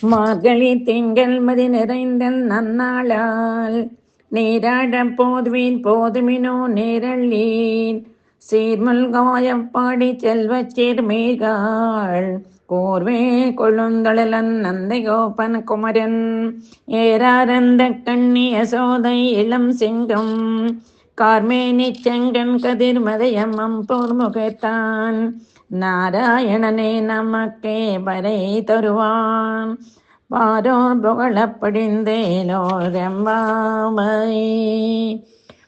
மார்கழி திங்கள் மதி நிறைந்த நன்னாளால் நீராட போதுவீன் போதுமினோ நேரள்ளீன் சீர்மல்காயப்பாடி செல்வச் சீர்மீகாள் கோர்வே கொழுந்தழலன் நந்தை கோபன் குமரன் ஏராரந்த கண்ணி யசோதை இளம் சிங்கம் கார்மேனி செங்கன் கதிர்மதயமம் போர்முகத்தான் நாராயணனே நமக்கே பறை தருவான் பாரோர் புகழப்படிந்தேலோ ரெம்பாவை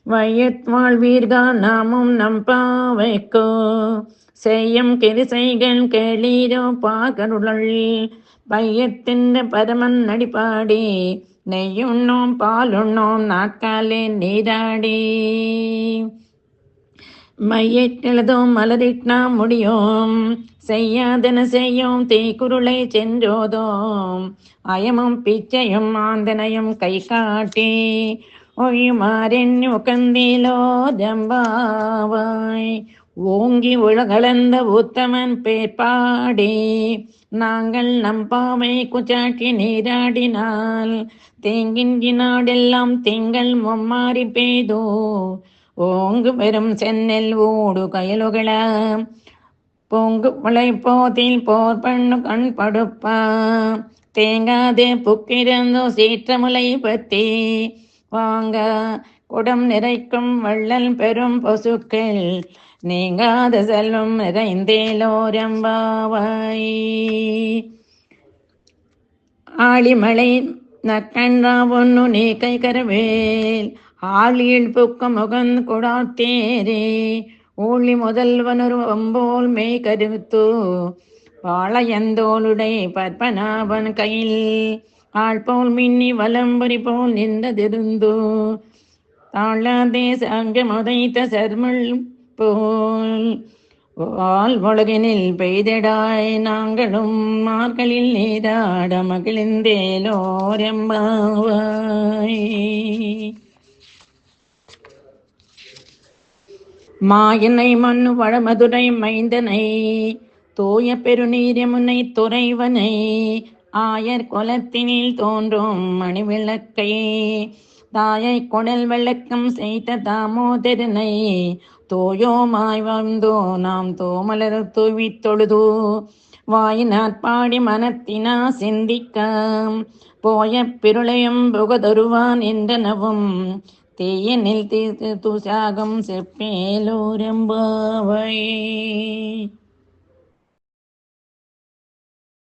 வையத் வாழ்வீர்கள் நாமும் நம்பாவைக்கோ செய்யும் கிரிசைகள் கேளீரோ பாகருளல் பையத்தின் பரமன் நடிப்பாடி நெய்யுண்ணோம் பாலுண்ணோம் நாட்காலே நீராடி மையிட்டெழுதும் மலரிட்னா முடியோம் செய்யாதன செய்யோம் தீக்குருளை சென்றோதோம் அயமும் பிச்சையும் ஆந்தனையும் கை காட்டி ஒழியுமாறென் உகந்திலோ ஜம்பாவாய் ஓங்கி உலகளந்த உத்தமன் பேர்பாடி நாங்கள் நம்பாவை குச்சாட்டி நீராடினால் தேங்கின்றி நாடெல்லாம் திங்கள் மும்மாறி பெய்தோ ஓங்கு பெரும் சென்னல் ஊடு கயலுகள பொங்கு முளை போதில் போர் பண்ணு கண் படுப்பா தேங்காதே புக்கிருந்தோ சீற்றமுலை பத்தி வாங்க குடம் நிறைக்கும் வள்ளல் பெரும் பசுக்கள் நீங்காத செல்வம் நிறைந்தேலோரம்பாவாய் ஆளிமலை நக்கன்றா ஒன்னு நீ கை கரவேல் ஆளியில் புக்க முகன் கொடாத்தேரே ஊழி முதல்வனொரு வம்போல் மெய் கருத்து வாழையந்தோளுடை பற்பனாவன் கையில் ஆள் போல் மின்னி வலம்புரி போல் நின்றதிருந்து தாழாதே சங்க முதைத்த சர்மல் போல் வால் உலகினில் பெய்திடாய் நாங்களும் மார்களில் நீராட மகிழ்ந்தேலோரெம்பாவாய் மாயனை மண்ணு வளமதுரை மைந்தனை தூய பெருநீரமுனை துறைவனை ஆயர் குலத்தினில் தோன்றும் மணிவிளக்கை தாயை குடல் விளக்கம் செய்த தாமோதரனை தோயோமாய் வந்தோ நாம் தோமலர் தூவி தொழுது வாயினாற்பாடி மனத்தினா சிந்திக்க போய பிருளையும் புகதருவான் என்றனவும் தீயனில் தீர்த்து துசாகம் செப்பேலோரம்பாவை.